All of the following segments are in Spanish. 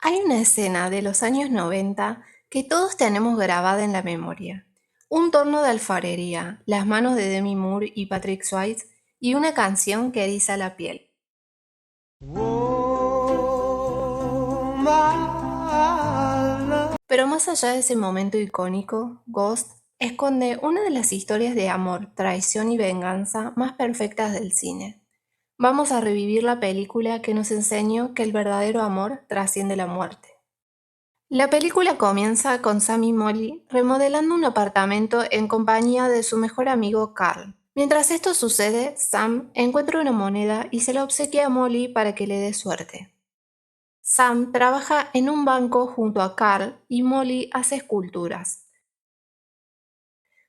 Hay una escena de los años 90 que todos tenemos grabada en la memoria. Un torno de alfarería, las manos de Demi Moore y Patrick Swayze y una canción que eriza la piel. Pero más allá de ese momento icónico, Ghost esconde una de las historias de amor, traición y venganza más perfectas del cine. Vamos a revivir la película que nos enseñó que el verdadero amor trasciende la muerte. La película comienza con Sam y Molly remodelando un apartamento en compañía de su mejor amigo Carl. Mientras esto sucede, Sam encuentra una moneda y se la obsequia a Molly para que le dé suerte. Sam trabaja en un banco junto a Carl y Molly hace esculturas.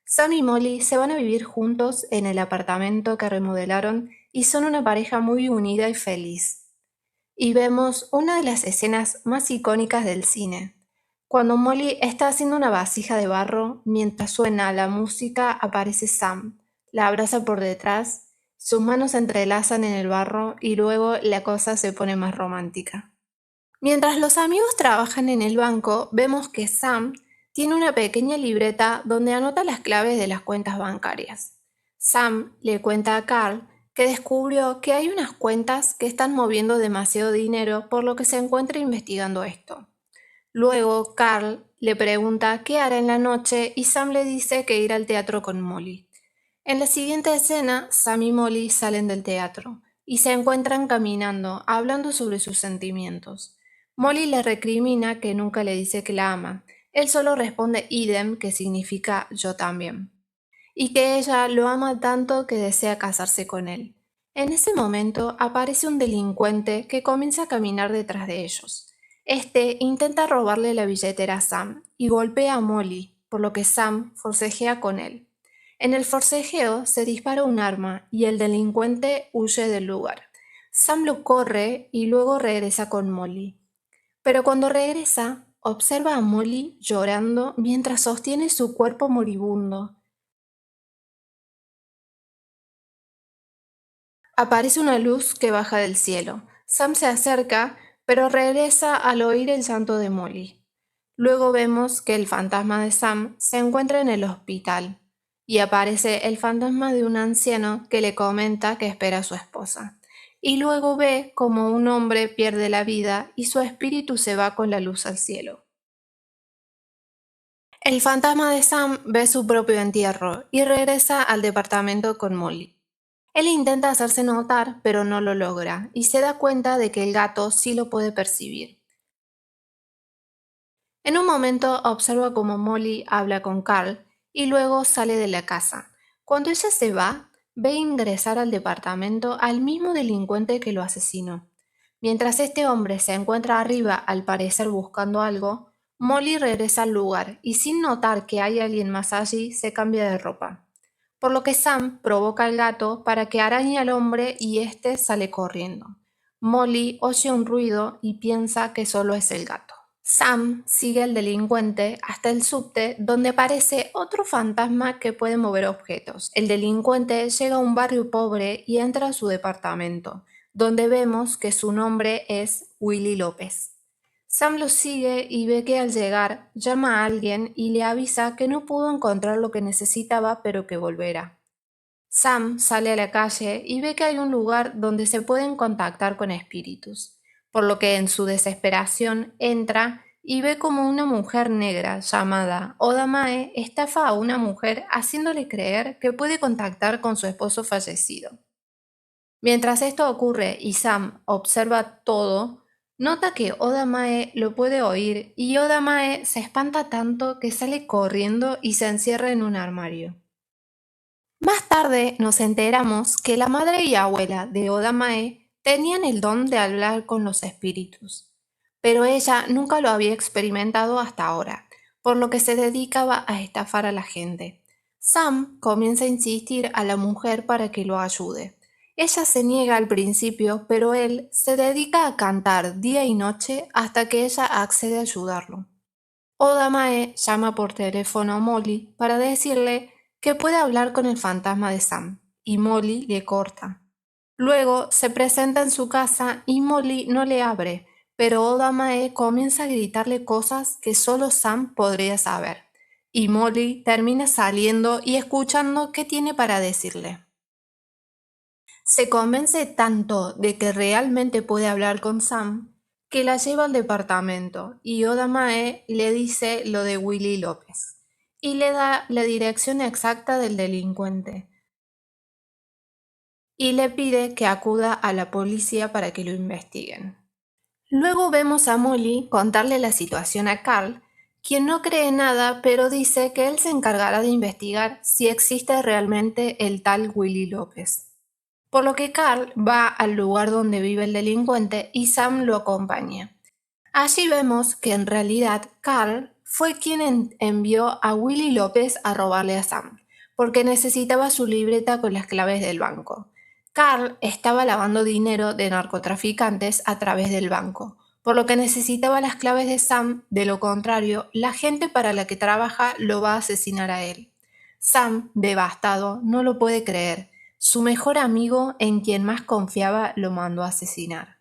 Sam y Molly se van a vivir juntos en el apartamento que remodelaron y son una pareja muy unida y feliz. Y vemos una de las escenas más icónicas del cine. Cuando Molly está haciendo una vasija de barro, mientras suena la música aparece Sam, la abraza por detrás, sus manos se entrelazan en el barro y luego la cosa se pone más romántica. Mientras los amigos trabajan en el banco, vemos que Sam tiene una pequeña libreta donde anota las claves de las cuentas bancarias. Sam le cuenta a Carl que descubrió que hay unas cuentas que están moviendo demasiado dinero, por lo que se encuentra investigando esto. Luego, Carl le pregunta qué hará en la noche y Sam le dice que irá al teatro con Molly. En la siguiente escena, Sam y Molly salen del teatro y se encuentran caminando, hablando sobre sus sentimientos. Molly le recrimina que nunca le dice que la ama. Él solo responde idem, que significa yo también, y que ella lo ama tanto que desea casarse con él. En ese momento aparece un delincuente que comienza a caminar detrás de ellos. Este intenta robarle la billetera a Sam y golpea a Molly, por lo que Sam forcejea con él. En el forcejeo se dispara un arma y el delincuente huye del lugar. Sam lo corre y luego regresa con Molly. Pero cuando regresa, observa a Molly llorando mientras sostiene su cuerpo moribundo. Aparece una luz que baja del cielo. Sam se acerca, pero regresa al oír el llanto de Molly. Luego vemos que el fantasma de Sam se encuentra en el hospital y aparece el fantasma de un anciano que le comenta que espera a su esposa. Y luego ve como un hombre pierde la vida y su espíritu se va con la luz al cielo. El fantasma de Sam ve su propio entierro y regresa al departamento con Molly. Él intenta hacerse notar, pero no lo logra, y se da cuenta de que el gato sí lo puede percibir. En un momento observa cómo Molly habla con Carl y luego sale de la casa. Cuando ella se va, ve ingresar al departamento al mismo delincuente que lo asesinó. Mientras este hombre se encuentra arriba, al parecer buscando algo, Molly regresa al lugar y sin notar que hay alguien más allí, se cambia de ropa. Por lo que Sam provoca al gato para que arañe al hombre y éste sale corriendo. Molly oye un ruido y piensa que solo es el gato. Sam sigue al delincuente hasta el subte, donde aparece otro fantasma que puede mover objetos. El delincuente llega a un barrio pobre y entra a su departamento, donde vemos que su nombre es Willy López. Sam lo sigue y ve que al llegar llama a alguien y le avisa que no pudo encontrar lo que necesitaba, pero que volverá. Sam sale a la calle y ve que hay un lugar donde se pueden contactar con espíritus, por lo que en su desesperación entra y ve como una mujer negra llamada Oda Mae estafa a una mujer haciéndole creer que puede contactar con su esposo fallecido. Mientras esto ocurre y Sam observa todo, nota que Oda Mae lo puede oír y Oda Mae se espanta tanto que sale corriendo y se encierra en un armario. Más tarde nos enteramos que la madre y abuela de Oda Mae tenían el don de hablar con los espíritus, pero ella nunca lo había experimentado hasta ahora, por lo que se dedicaba a estafar a la gente. Sam comienza a insistir a la mujer para que lo ayude. Ella se niega al principio, pero él se dedica a cantar día y noche hasta que ella accede a ayudarlo. Oda Mae llama por teléfono a Molly para decirle que puede hablar con el fantasma de Sam, y Molly le corta. Luego se presenta en su casa y Molly no le abre, pero Oda Mae comienza a gritarle cosas que solo Sam podría saber, y Molly termina saliendo y escuchando qué tiene para decirle. Se convence tanto de que realmente puede hablar con Sam que la lleva al departamento y Oda Mae le dice lo de Willy López y le da la dirección exacta del delincuente y le pide que acuda a la policía para que lo investiguen. Luego vemos a Molly contarle la situación a Carl, quien no cree nada pero dice que él se encargará de investigar si existe realmente el tal Willy López. Por lo que Carl va al lugar donde vive el delincuente y Sam lo acompaña. Allí vemos que en realidad Carl fue quien envió a Willy López a robarle a Sam, porque necesitaba su libreta con las claves del banco. Carl estaba lavando dinero de narcotraficantes a través del banco, por lo que necesitaba las claves de Sam, de lo contrario, la gente para la que trabaja lo va a asesinar a él. Sam, devastado, no lo puede creer. Su mejor amigo, en quien más confiaba, lo mandó a asesinar.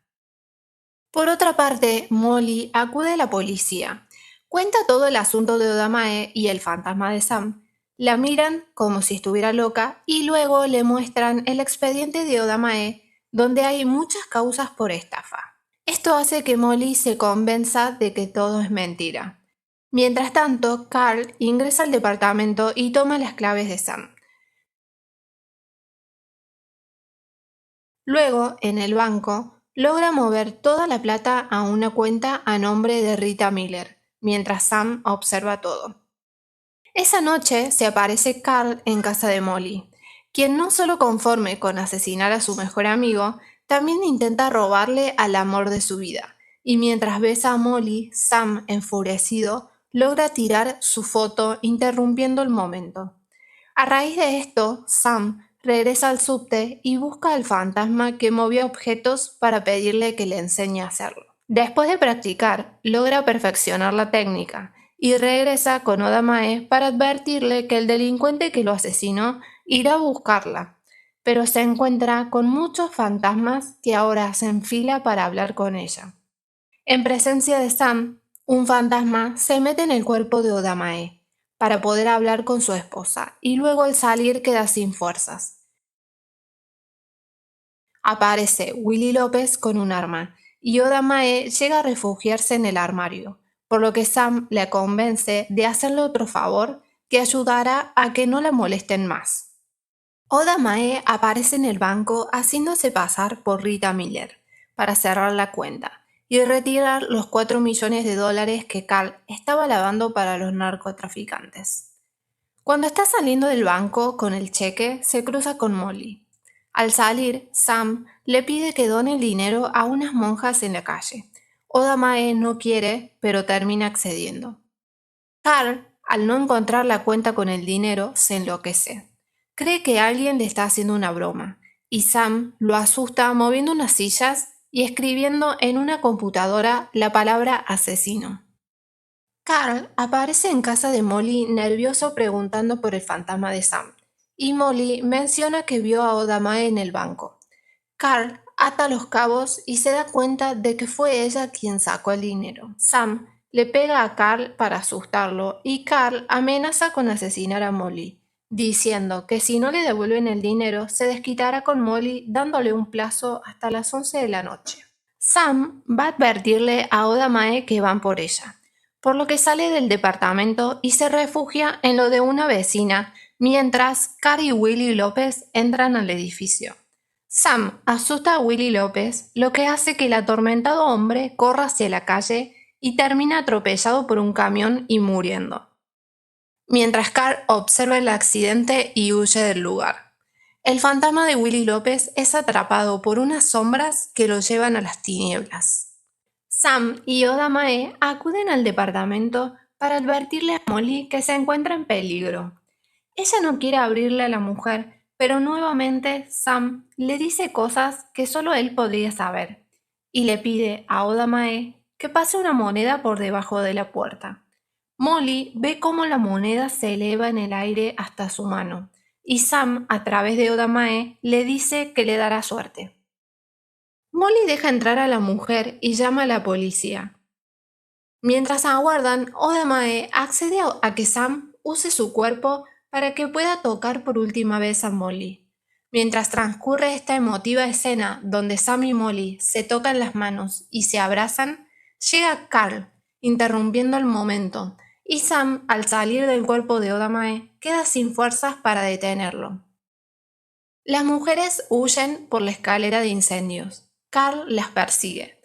Por otra parte, Molly acude a la policía. Cuenta todo el asunto de Oda Mae y el fantasma de Sam. La miran como si estuviera loca y luego le muestran el expediente de Oda Mae, donde hay muchas causas por estafa. Esto hace que Molly se convenza de que todo es mentira. Mientras tanto, Carl ingresa al departamento y toma las claves de Sam. Luego, en el banco, logra mover toda la plata a una cuenta a nombre de Rita Miller, mientras Sam observa todo. Esa noche se aparece Carl en casa de Molly, quien no solo conforme con asesinar a su mejor amigo, también intenta robarle al amor de su vida, y mientras besa a Molly, Sam, enfurecido, logra tirar su foto interrumpiendo el momento. A raíz de esto, Sam regresa al subte y busca al fantasma que movía objetos para pedirle que le enseñe a hacerlo. Después de practicar, logra perfeccionar la técnica y regresa con Oda Mae para advertirle que el delincuente que lo asesinó irá a buscarla, pero se encuentra con muchos fantasmas que ahora hacen fila para hablar con ella. En presencia de Sam, un fantasma se mete en el cuerpo de Oda Mae para poder hablar con su esposa y luego al salir queda sin fuerzas. Aparece Willy López con un arma y Oda Mae llega a refugiarse en el armario, por lo que Sam le convence de hacerle otro favor que ayudará a que no la molesten más. Oda Mae aparece en el banco haciéndose pasar por Rita Miller para cerrar la cuenta y retirar los 4 millones de dólares que Carl estaba lavando para los narcotraficantes. Cuando está saliendo del banco con el cheque, se cruza con Molly. Al salir, Sam le pide que done el dinero a unas monjas en la calle. Oda Mae no quiere, pero termina accediendo. Carl, al no encontrar la cuenta con el dinero, se enloquece. Cree que alguien le está haciendo una broma, y Sam lo asusta moviendo unas sillas y escribiendo en una computadora la palabra asesino. Carl aparece en casa de Molly nervioso preguntando por el fantasma de Sam, y Molly menciona que vio a Oda Mae en el banco. Carl ata los cabos y se da cuenta de que fue ella quien sacó el dinero. Sam le pega a Carl para asustarlo y Carl amenaza con asesinar a Molly, diciendo que si no le devuelven el dinero se desquitará con Molly dándole un plazo hasta las 11 de la noche. Sam va a advertirle a Oda Mae que van por ella, por lo que sale del departamento y se refugia en lo de una vecina, mientras Carl y Willy López entran al edificio. Sam asusta a Willy López, lo que hace que el atormentado hombre corra hacia la calle y termina atropellado por un camión y muriendo, mientras Carl observa el accidente y huye del lugar. El fantasma de Willy López es atrapado por unas sombras que lo llevan a las tinieblas. Sam y Oda Mae acuden al departamento para advertirle a Molly que se encuentra en peligro. Ella no quiere abrirle a la mujer, pero nuevamente Sam le dice cosas que solo él podría saber, y le pide a Oda Mae que pase una moneda por debajo de la puerta. Molly ve cómo la moneda se eleva en el aire hasta su mano, y Sam, a través de Oda Mae, le dice que le dará suerte. Molly deja entrar a la mujer y llama a la policía. Mientras aguardan, Oda Mae accede a que Sam use su cuerpo para que pueda tocar por última vez a Molly. Mientras transcurre esta emotiva escena donde Sam y Molly se tocan las manos y se abrazan, llega Carl, interrumpiendo el momento, y Sam, al salir del cuerpo de Oda Mae, queda sin fuerzas para detenerlo. Las mujeres huyen por la escalera de incendios. Carl las persigue.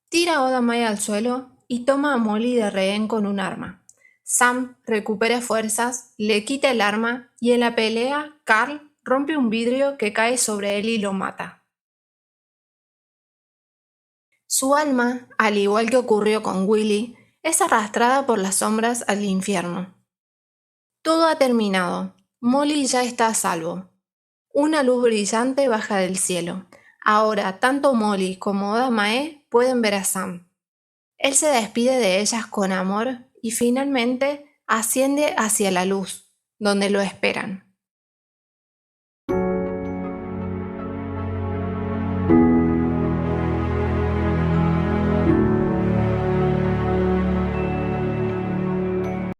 Tira a Oda Mae al suelo y toma a Molly de rehén con un arma. Sam recupera fuerzas, le quita el arma y en la pelea Carl rompe un vidrio que cae sobre él y lo mata. Su alma, al igual que ocurrió con Willy, es arrastrada por las sombras al infierno. Todo ha terminado. Molly ya está a salvo. Una luz brillante baja del cielo. Ahora tanto Molly como Oda Mae pueden ver a Sam. Él se despide de ellas con amor y finalmente asciende hacia la luz, donde lo esperan.